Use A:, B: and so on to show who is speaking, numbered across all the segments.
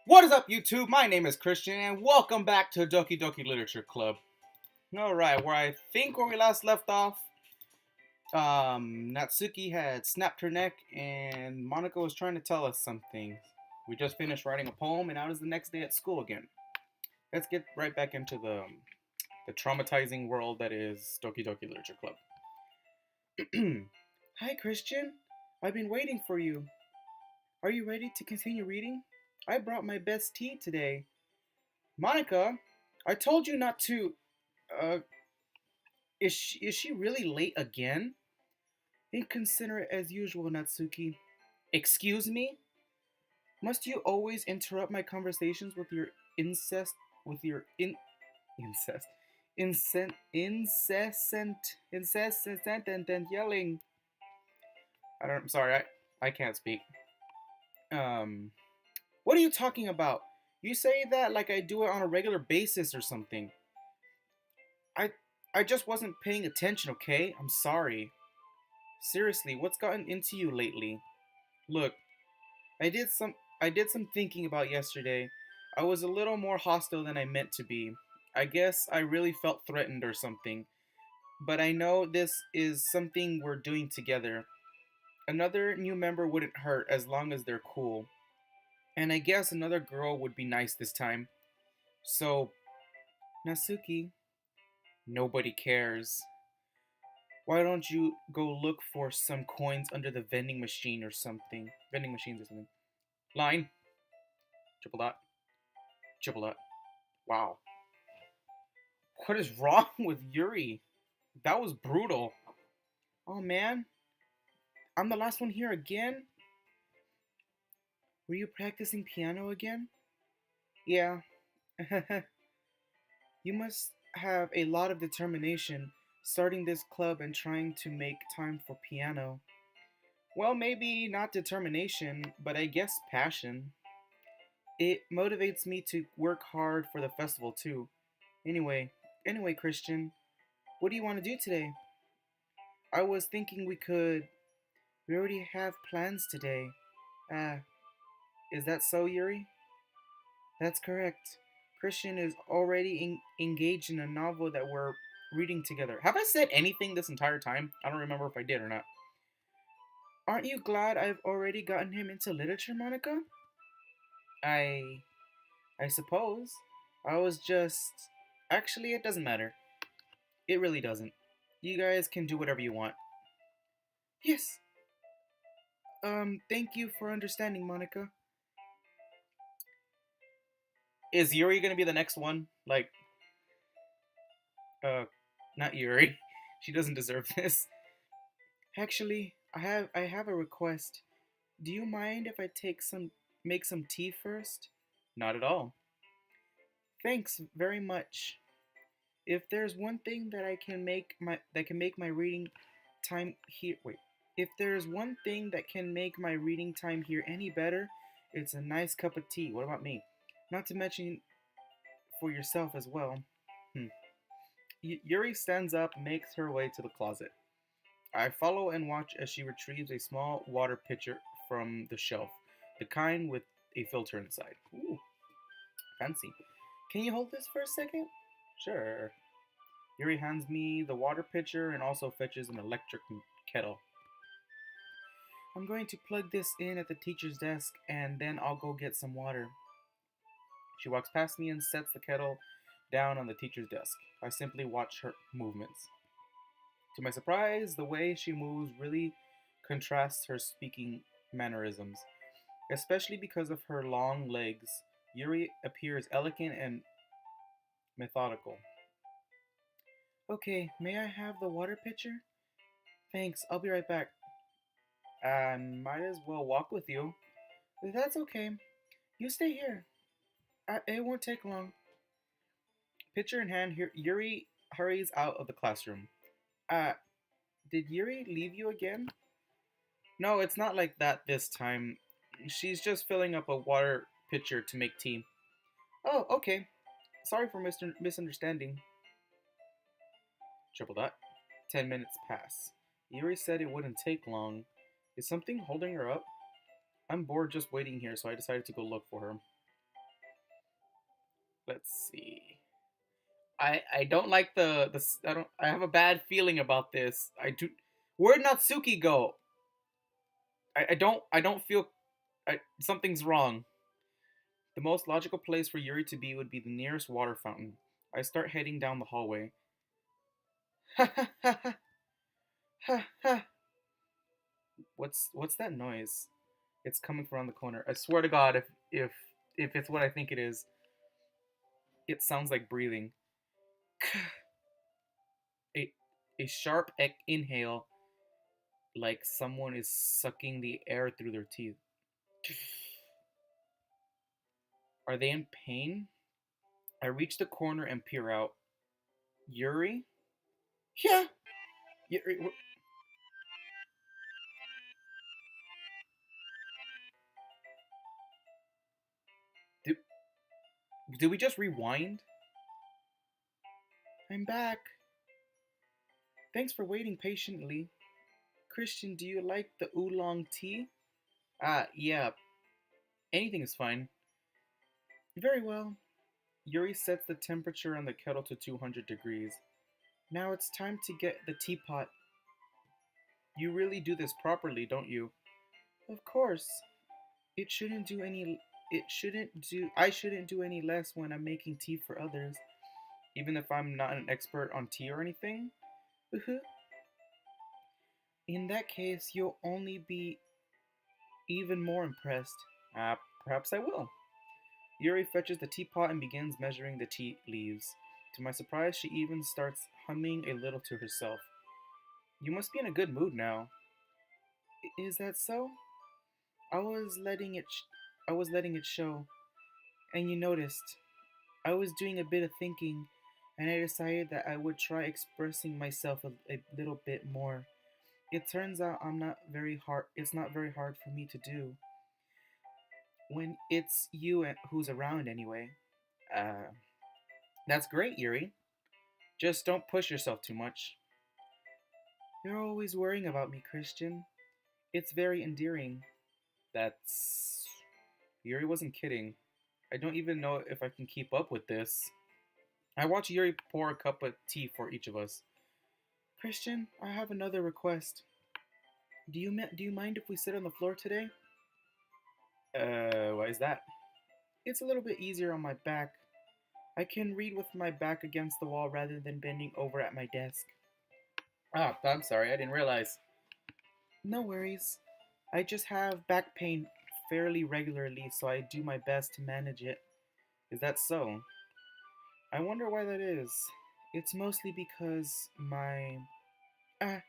A: What is up, YouTube? My name is Christian, and welcome back to Doki Doki Literature Club. Alright, where we last left off, Natsuki had snapped her neck, and Monica was trying to tell us something. We just finished writing a poem, and now is the next day at school again. Let's get right back into the traumatizing world that is Doki Doki Literature Club. Hi, Christian. I've been waiting for you. Are you ready to continue reading? I brought my best tea today. Monica, I told you not to. Uh, is she really late again? Inconsiderate as usual, Natsuki. Excuse me? Must you always interrupt my conversations with your incest, with your incest, incessant and yelling? I'm sorry, I can't speak. Um, what are you talking about? You say that like I do it on a regular basis or something. I I just wasn't paying attention, okay? I'm sorry. Seriously, what's gotten into you lately? Look, I did some I did some thinking about yesterday. I was a little more hostile than I meant to be. I guess I really felt threatened or something. But I know this is something we're doing together. Another new member wouldn't hurt as long as they're cool. And I guess another girl would be nice this time. So, Nasuki, nobody cares. Why don't you go look for some coins under the vending machine or something? Vending machines or something. Line. Triple dot. Triple dot. Wow. What is wrong with Yuri? That was brutal. Oh man. I'm the last one here again? Were you practicing piano again? Yeah. You must have a lot of determination starting this club and trying to make time for piano. Well, maybe not determination, but I guess passion. It motivates me to work hard for the festival too. Anyway, Christian, what do you want to do today? I was thinking we already have plans today. Ah, is that so, Yuri? That's correct. Christian is already engaged in a novel that we're reading together. Have I said anything this entire time? I don't remember if I did or not. Aren't you glad I've already gotten him into literature, Monica? I I suppose. I was just Actually, it doesn't matter. It really doesn't. You guys can do whatever you want. Yes. Thank you for understanding, Monica. Is Yuri gonna be the next one? Like, uh, not Yuri. She doesn't deserve this. Actually, I have a request. Do you mind if I make some tea first? Not at all. Thanks very much. If there's one thing that can make my reading time here wait. If there's one thing that can make my reading time here any better, it's a nice cup of tea. What about me? Not to mention for yourself as well. Hmm. Yuri stands up and makes her way to the closet. I follow and watch as she retrieves a small water pitcher from the shelf, the kind with a filter inside. Ooh, fancy. Can you hold this for a second? Sure. Yuri hands me the water pitcher and also fetches an electric kettle. I'm going to plug this in at the teacher's desk and then I'll go get some water. She walks past me and sets the kettle down on the teacher's desk. I simply watch her movements. To my surprise, the way she moves really contrasts her speaking mannerisms. Especially because of her long legs, Yuri appears elegant and methodical. Okay, may I have the water pitcher? Thanks, I'll be right back. I might as well walk with you. That's okay. You stay here. It won't take long. Pitcher in hand, Yuri hurries out of the classroom. Uh, did Yuri leave you again? No, it's not like that this time. She's just filling up a water pitcher to make tea. Oh, okay. Sorry for misunderstanding. Triple dot. 10 minutes pass. Yuri said it wouldn't take long. Is something holding her up? I'm bored just waiting here, so I decided to go look for her. Let's see. I don't like I don't I have a bad feeling about this. I do. Where'd Natsuki go? I don't feel something's wrong. The most logical place for Yuri to be would be the nearest water fountain. I start heading down the hallway. Ha ha ha ha ha ha. What's that noise? It's coming from around the corner. I swear to God, if it's what I think it is, it sounds like breathing. A a sharp inhale, like someone is sucking the air through their teeth. Are they in pain? I reach the corner and peer out. Yuri? Yeah. Yuri, did, did we just rewind? I'm back. Thanks for waiting patiently. Christian, do you like the oolong tea? Yeah. Anything is fine. Very well. Yuri sets the temperature on the kettle to 200 degrees. Now it's time to get the teapot. You really do this properly, don't you? Of course. It shouldn't do any it shouldn't do I shouldn't do any less when I'm making tea for others, even if I'm not an expert on tea or anything. In that case, you'll only be even more impressed. Perhaps I will. Yuri fetches the teapot and begins measuring the tea leaves. To my surprise, she even starts humming a little to herself. You must be in a good mood now. Is that so? I was letting it sh- I was letting it show, and you noticed. I was doing a bit of thinking, and I decided that I would try expressing myself a little bit more. It turns out it's not very hard for me to do when it's you who's around anyway. Uh, that's great, Yuri. Just don't push yourself too much. You're always worrying about me, Christian. It's very endearing. That's. Yuri wasn't kidding. I don't even know if I can keep up with this. I watch Yuri pour a cup of tea for each of us. Christian, I have another request. Do you mind if we sit on the floor today? Why is that? It's a little bit easier on my back. I can read with my back against the wall rather than bending over at my desk. Ah, I'm sorry, I didn't realize. No worries. I just have back pain fairly regularly, so I do my best to manage it. Is that so? I wonder why that is. It's mostly because ah,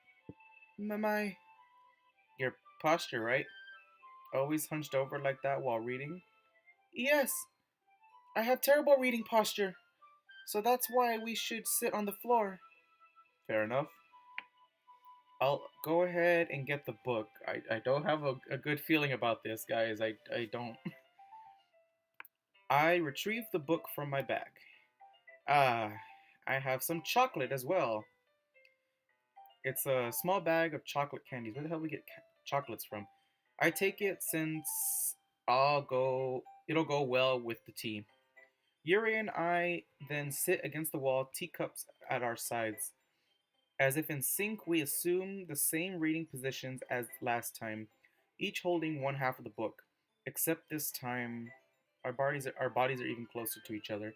A: my your posture, right? Always hunched over like that while reading? Yes, I have terrible reading posture, so that's why we should sit on the floor. Fair enough. I'll go ahead and get the book. I don't have a good feeling about this, guys. I don't. I retrieve the book from my bag. Ah, I have some chocolate as well. It's a small bag of chocolate candies. Where the hell do we get chocolates from? I take it since it'll go well with the tea. Yuri and I then sit against the wall, teacups at our sides. As if in sync, we assume the same reading positions as last time, each holding one half of the book. Except this time, our bodies are even closer to each other.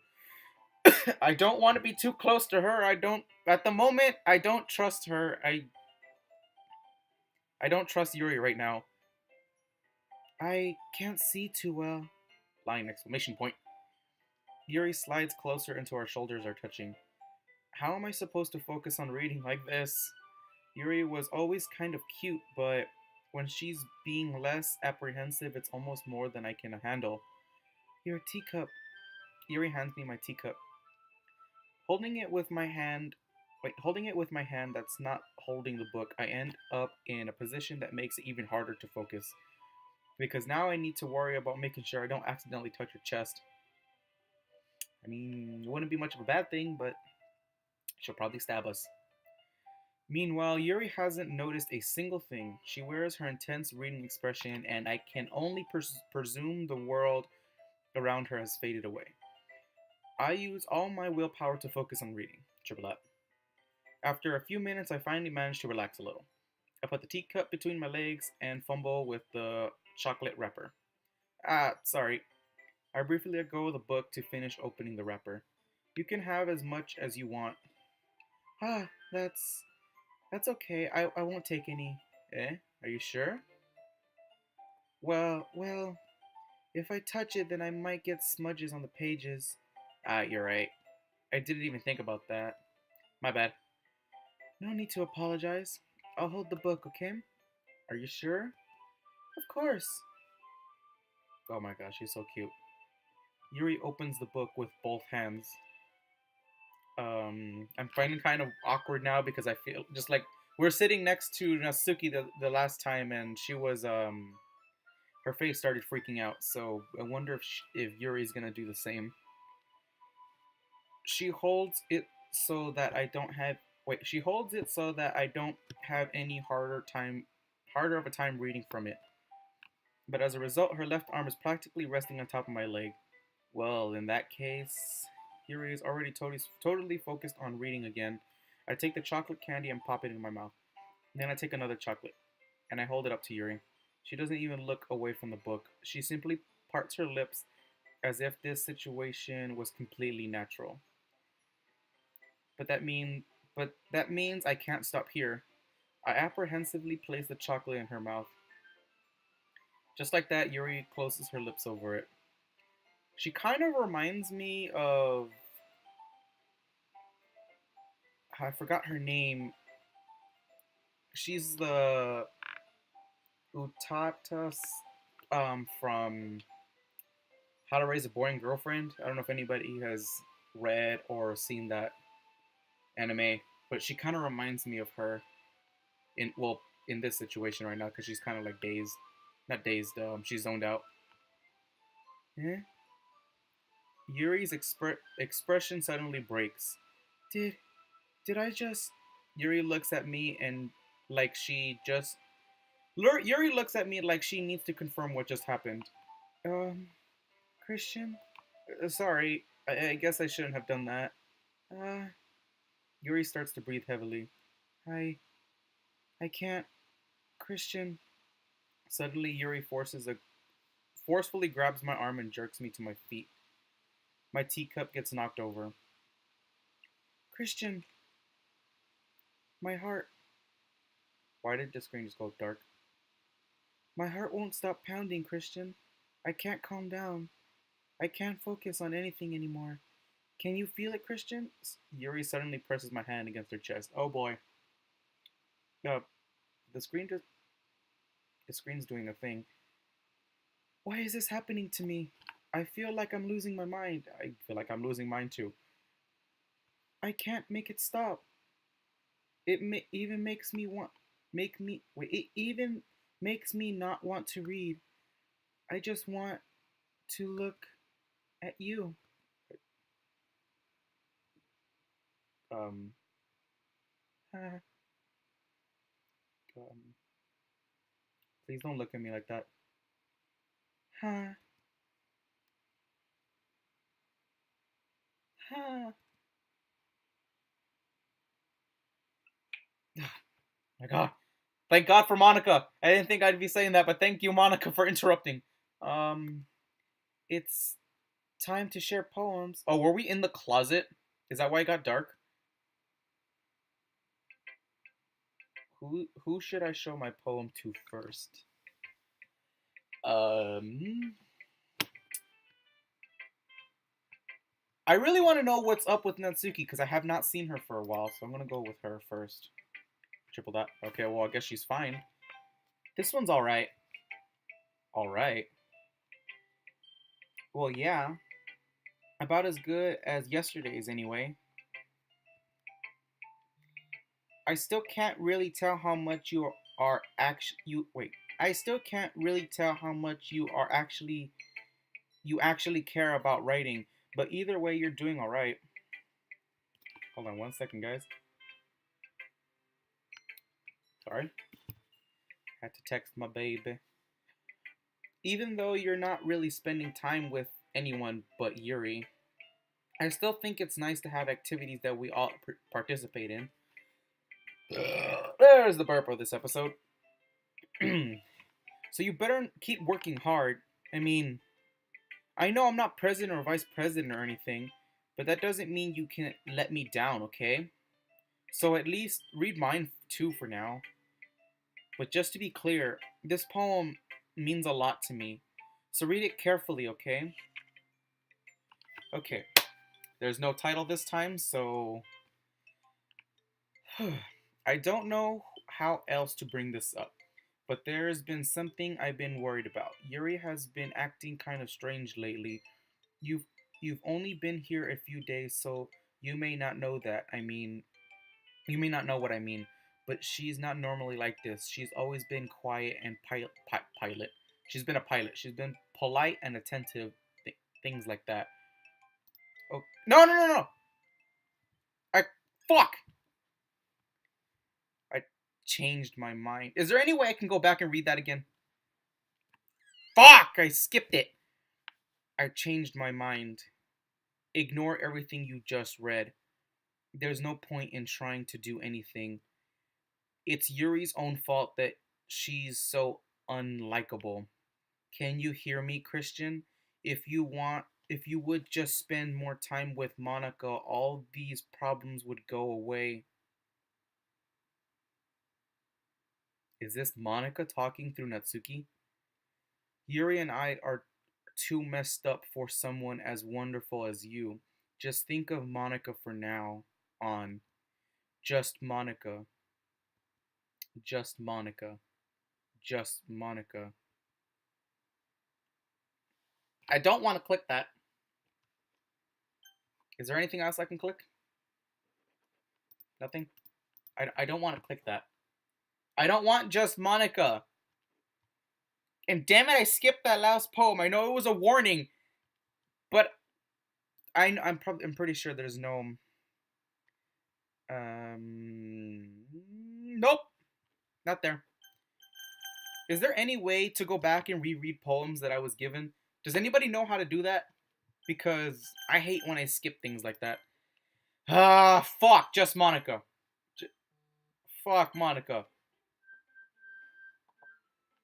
A: I don't want to be too close to her. I don't at the moment. I don't trust her. I don't trust Yuri right now. I can't see too well. Line exclamation point. Yuri slides closer until our shoulders are touching. How am I supposed to focus on reading like this? Yuri was always kind of cute, but when she's being less apprehensive, it's almost more than I can handle. Your teacup. Yuri hands me my teacup. Holding it with my hand, holding it with my hand that's not holding the book, I end up in a position that makes it even harder to focus. Because now I need to worry about making sure I don't accidentally touch her chest. I mean, it wouldn't be much of a bad thing, but she'll probably stab us. Meanwhile, Yuri hasn't noticed a single thing. She wears her intense reading expression, and I can only presume the world around her has faded away. I use all my willpower to focus on reading. Triple that. After a few minutes, I finally manage to relax a little. I put the teacup between my legs and fumble with the chocolate wrapper. Ah, sorry. I briefly let go of the book to finish opening the wrapper. You can have as much as you want. Ah, that's okay. I won't take any. Eh? Are you sure? Well, if I touch it, then I might get smudges on the pages. Ah, you're right. I didn't even think about that. My bad. No need to apologize. I'll hold the book, okay? Are you sure? Of course. Oh my gosh, she's so cute. Yuri opens the book with both hands. I'm finding kind of awkward now because I feel just like we're sitting next to Natsuki the last time, and she was her face started freaking out. So I wonder if Yuri's gonna do the same. She holds it so that I don't have wait. She holds it so that I don't have any harder of a time reading from it. But as a result, her left arm is practically resting on top of my leg. Well, in that case, Yuri is already totally focused on reading again. I take the chocolate candy and pop it in my mouth. Then I take another chocolate, and I hold it up to Yuri. She doesn't even look away from the book. She simply parts her lips as if this situation was completely natural. But that mean but that means I can't stop here. I apprehensively place the chocolate in her mouth. Just like that, Yuri closes her lips over it. She kind of reminds me of I forgot her name. She's the Utata from How to Raise a Boring Girlfriend. I don't know if anybody has read or seen that anime, but she kind of reminds me of her in this situation right now because she's kind of like dazed, not dazed. She's zoned out. Eh? Yuri's expression suddenly breaks. Did did I just? Yuri looks at me and like she just. Yuri looks at me like she needs to confirm what just happened. Um, Christian? Sorry, I guess I shouldn't have done that. Uh, Yuri starts to breathe heavily. I, I can't. Christian. Suddenly, Yuri forcefully grabs my arm and jerks me to my feet. My teacup gets knocked over. Christian, my heart. Why did the screen just go dark? My heart won't stop pounding, Christian. I can't calm down. I can't focus on anything anymore. Can you feel it, Christian? Yuri suddenly presses my hand against her chest. Oh boy. Uh, the screen just the screen's doing a thing. Why is this happening to me? I feel like I'm losing my mind. I feel like I'm losing mine too. I can't make it stop. Even makes me want make me wait. It even makes me not want to read. I just want to look at you. Um, uh, um please don't look at me like that. Huh, huh. My God. Thank God for Monica. I didn't think I'd be saying that, but thank you, Monica, for interrupting. Um, it's time to share poems. Oh, were we in the closet? Is that why it got dark? Who should I show my poem to first? Um, I really want to know what's up with Natsuki because I have not seen her for a while, so I'm gonna go with her first. Triple dot. Okay, well I guess she's fine. This one's all right. All right. Well, yeah, about as good as yesterday's anyway. I still can't really tell how much you are actually you wait. I still can't really tell how much you actually care about writing, but either way you're doing all right. Hold on one second, guys. Sorry. Had to text my baby. Even though you're not really spending time with anyone but Yuri, I still think it's nice to have activities that we all participate in. There's the burp of this episode. So you better keep working hard. I mean, I know I'm not president or vice president or anything, but that doesn't mean you can let me down, okay? So at least read mine too for now. But just to be clear, this poem means a lot to me. So read it carefully, okay? Okay. There's no title this time, so I don't know how else to bring this up. But there has been something I've been worried about. Yuri has been acting kind of strange lately. You've you've only been here a few days, so you may not know that. I mean, you may not know what I mean, but she's not normally like this. She's always been quiet and pilot. She's been a pilot. She's been polite and attentive, things like that. Oh, no, no, no, no! I fuck! I changed my mind. Is there any way I can go back and read that again? Fuck! I skipped it. I changed my mind. Ignore everything you just read. There's no point in trying to do anything. It's Yuri's own fault that she's so unlikable. Can you hear me, Christian? If you would just spend more time with Monica, all these problems would go away. Is this Monica talking through Natsuki? Yuri and I are too messed up for someone as wonderful as you. Just think of Monica for now on. Just Monica. Just Monica. Just Monica. I don't want to click that. Is there anything else I can click? Nothing? I don't want to click that. I don't want just Monica. And damn it, I skipped that last poem. I know it was a warning, but I'm pretty sure there's no. Nope, not there. Is there any way to go back and reread poems that I was given? Does anybody know how to do that? Because I hate when I skip things like that. Ah, fuck, just Monica. Fuck Monica.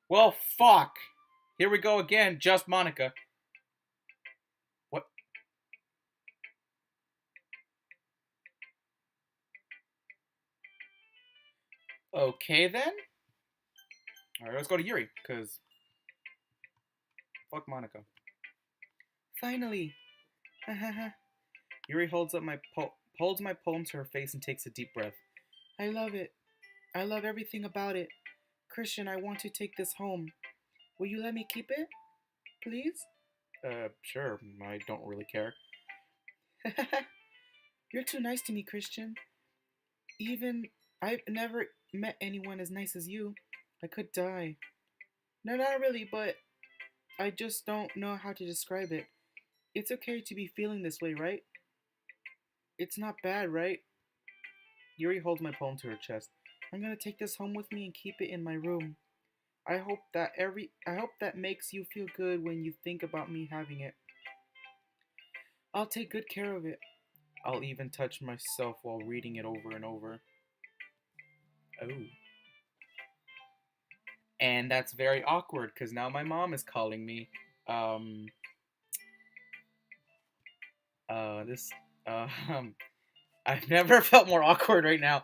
A: Well, fuck. Here we go again, just Monica. What? Okay then. Alright, let's go to Yuri, because fuck Monica. Finally. Yuri holds my poem to her face and takes a deep breath. I love it. I love everything about it. Christian, I want to take this home. Will you let me keep it? Please? Sure. I don't really care. You're too nice to me, Christian. Even I've never met anyone as nice as you. I could die. No, not really, but I just don't know how to describe it. It's okay to be feeling this way, right? It's not bad, right? Yuri holds my poem to her chest. I'm gonna take this home with me and keep it in my room. I hope that makes you feel good when you think about me having it. I'll take good care of it. I'll even touch myself while reading it over and over. Oh. And that's very awkward because now my mom is calling me. Um. This. I've never felt more awkward right now.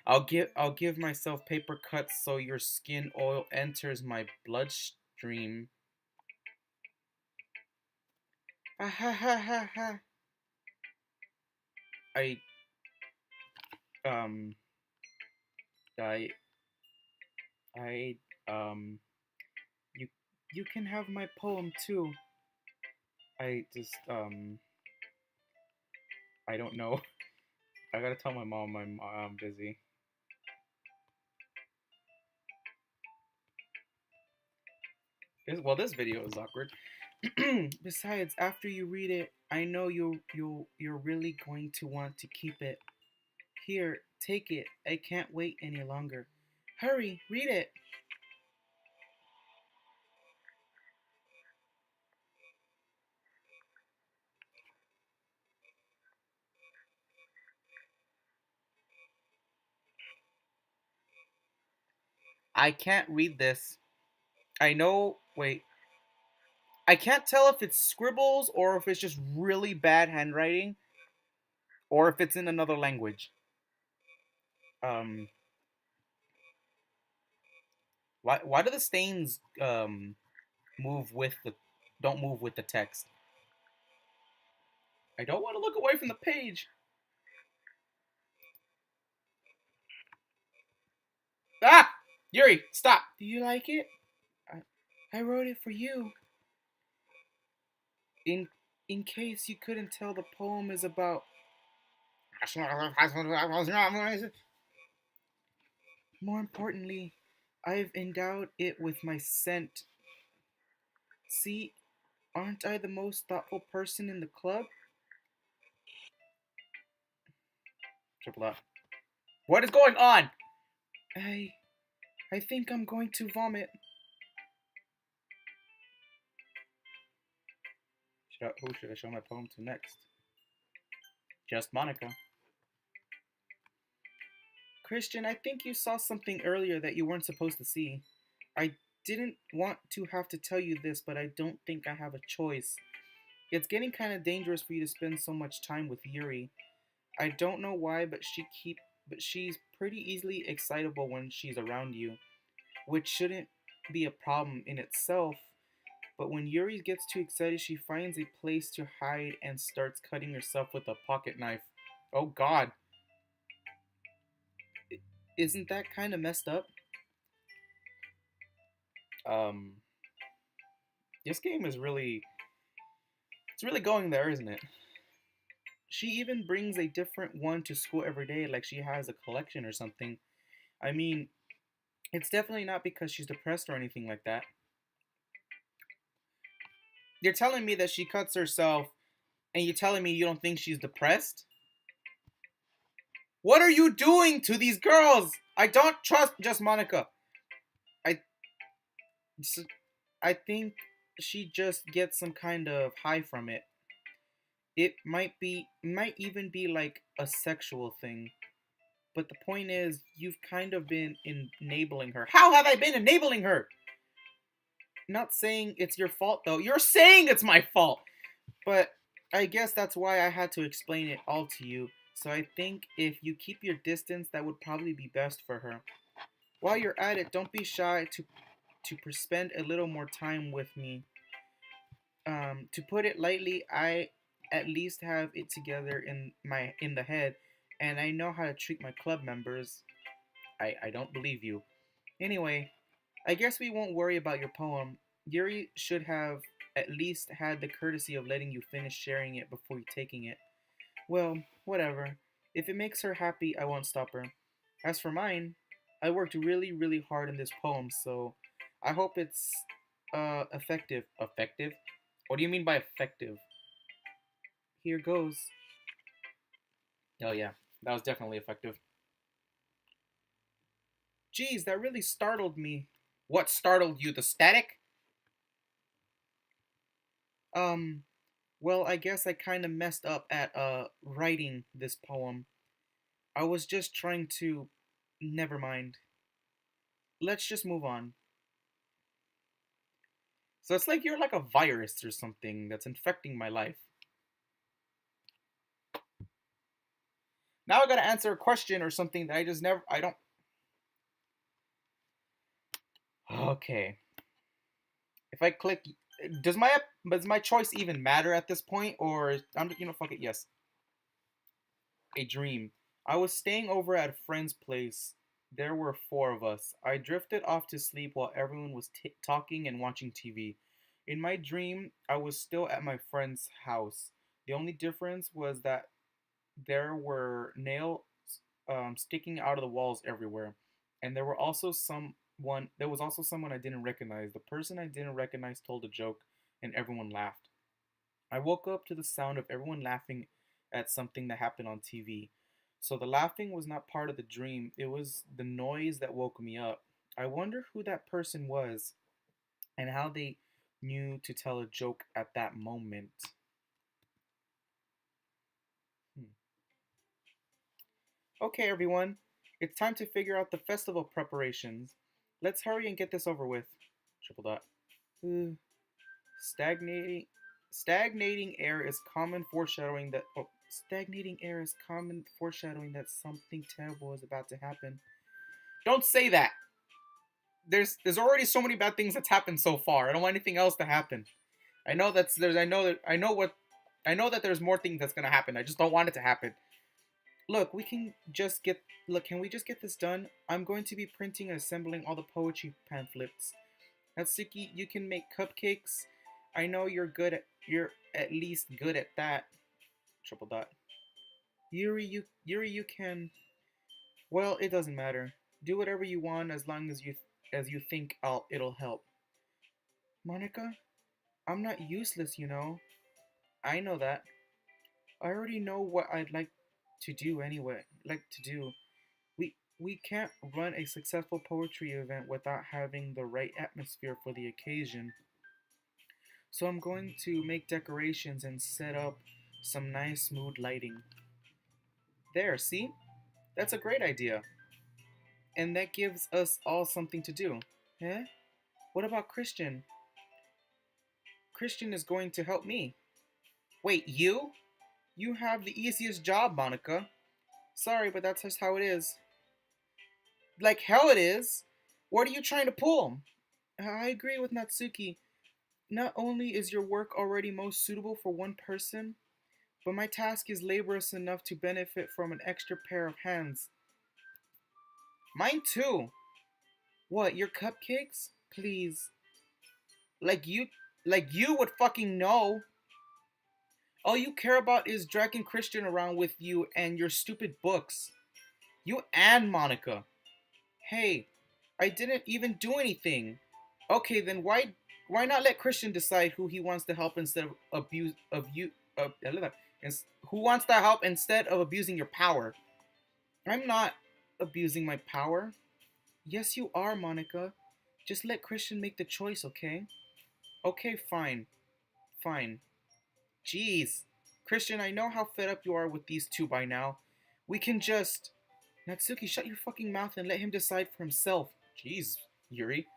A: I'll give myself paper cuts so your skin oil enters my bloodstream. Ha ha ha ha ha. I um I I you you can have my poem too. I just I don't know. I gotta tell my mom I'm busy. This video is awkward. Besides, after you read it, I know you're really going to want to keep it. Here, take it. I can't wait any longer. Hurry, read it. I can't read this. I know. Wait. I can't tell if it's scribbles or if it's just really bad handwriting or if it's in another language. Um, why do the stains move with the don't move with the text? I don't want to look away from the page. Ah, Yuri, stop. Do you like it? I wrote it for you. In in case you couldn't tell, the poem is about. More importantly, I've endowed it with my scent. See, aren't I the most thoughtful person in the club? Triple up. What is going on? I I think I'm going to vomit. Who should I show my poem to next? Just Monica. Christian, I think you saw something earlier that you weren't supposed to see. I didn't want to have to tell you this, but I don't think I have a choice. It's getting kind of dangerous for you to spend so much time with Yuri. I don't know why, but she's pretty easily excitable when she's around you, which shouldn't be a problem in itself. But when Yuri gets too excited, she finds a place to hide and starts cutting herself with a pocket knife. Oh God, isn't that kind of messed up? Um, this game is it's really going there, isn't it? She even brings a different one to school every day, like she has a collection or something. I mean, it's definitely not because she's depressed or anything like that. You're telling me that she cuts herself, and you're telling me you don't think she's depressed? What are you doing to these girls? I don't trust just Monica. I, I think she just gets some kind of high from it. Might even be like a sexual thing. But the point is, you've kind of been enabling her. How have I been enabling her? Not saying it's your fault though. You're saying it's my fault. But I guess that's why I had to explain it all to you. So I think if you keep your distance, that would probably be best for her. While you're at it, don't be shy to spend a little more time with me. To put it lightly, I at least have it together in the head, and I know how to treat my club members. I don't believe you. Anyway, I guess we won't worry about your poem. Yuri should have at least had the courtesy of letting you finish sharing it before you taking it. Well, whatever. If it makes her happy, I won't stop her. As for mine, I worked really, really hard in this poem, so I hope it's effective. Effective? What do you mean by effective? Here goes. Oh yeah, that was definitely effective. Geez, that really startled me. What startled you? The static? Um, well, I guess I kind of messed up at writing this poem. I was just trying to never mind. Let's just move on. So it's like you're like a virus or something that's infecting my life. Now I gotta answer a question or something that I just never. I don't. Okay. If I click, does my choice even matter at this point, or fuck it. Yes. A dream. I was staying over at a friend's place. There were four of us. I drifted off to sleep while everyone was talking and watching TV. In my dream, I was still at my friend's house. The only difference was that there were nails sticking out of the walls everywhere, and there was also someone I didn't recognize. The person I didn't recognize told a joke, and everyone laughed. I woke up to the sound of everyone laughing at something that happened on TV. So the laughing was not part of the dream, it was the noise that woke me up. I wonder who that person was and how they knew to tell a joke at that moment. Hmm. Okay, everyone, it's time to figure out the festival preparations. Let's hurry and get this over with. Triple dot. Uh, stagnating. Stagnating air is common foreshadowing that. Oh, stagnating air is common foreshadowing that something terrible is about to happen. Don't say that. There's already so many bad things that's happened so far. I don't want anything else to happen. I know that's there's I know that there's more things that's gonna happen. I just don't want it to happen. Look, we can just get look, can we just get this done? I'm going to be printing and assembling all the poetry pamphlets. Natsuki, you can make cupcakes. I know you're at least good at that. Triple dot. Yuri you can well, it doesn't matter. Do whatever you want as you think it'll help. Monica, I'm not useless, you know. I know that. I already know what I'd like to do anyway. Like to do. We can't run a successful poetry event without having the right atmosphere for the occasion. So I'm going to make decorations and set up some nice mood lighting. There, see? That's a great idea. And that gives us all something to do. Eh? What about Christian? Christian is going to help me. Wait, you? You have the easiest job, Monica. Sorry, but that's just how it is. Like hell it is. What are you trying to pull? I agree with Natsuki. Not only is your work already most suitable for one person, but my task is laborious enough to benefit from an extra pair of hands. Mine too. What, your cupcakes? Please. Like you like you would fucking know. All you care about is dragging Christian around with you and your stupid books. You and Monica. Hey, I didn't even do anything. Okay, then why not let Christian decide who he wants to help instead of abuse of you who wants to help instead of abusing your power? I'm not abusing my power. Yes, you are, Monica. Just let Christian make the choice, okay? Okay, fine. Fine. Jeez. Christian, I know how fed up you are with these two by now. We can just... Natsuki, shut your fucking mouth and let him decide for himself. Jeez, Yuri.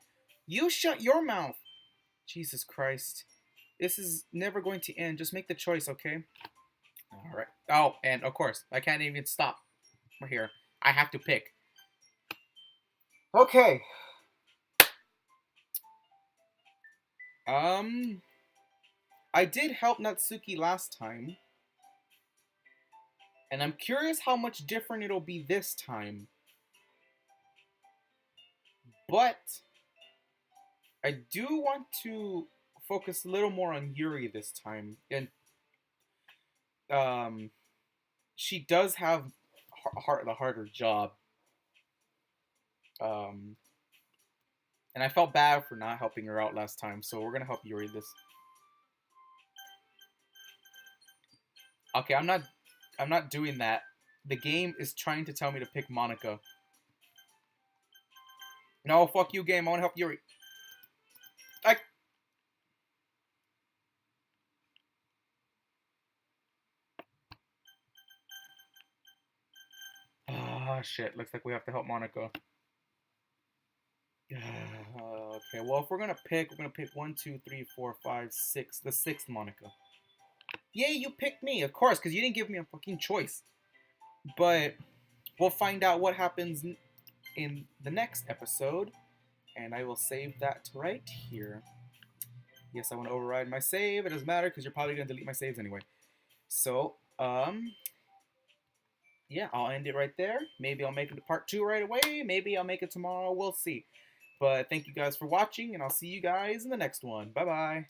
A: You shut your mouth! Jesus Christ. This is never going to end. Just make the choice, okay? Alright. Oh, and of course, I can't even stop. We're here. I have to pick. Okay. I did help Natsuki last time. And I'm curious how much different it'll be this time. But I do want to focus a little more on Yuri this time. And she does have the harder job. And I felt bad for not helping her out last time, so we're gonna help Yuri this. Okay, I'm not doing that. The game is trying to tell me to pick Monica. No, fuck you, game. I want to help Yuri. Ah, shit. Looks like we have to help Monica. Okay, well, if we're gonna pick 1, 2, 3, 4, 5, 6. The sixth Monica. Yay, you picked me, of course, because you didn't give me a fucking choice. But we'll find out what happens in the next episode. And I will save that right here. Yes, I want to override my save. It doesn't matter because you're probably going to delete my saves anyway. So, yeah, I'll end it right there. Maybe I'll make it to part 2 right away. Maybe I'll make it tomorrow. We'll see. But thank you guys for watching, and I'll see you guys in the next one. Bye-bye.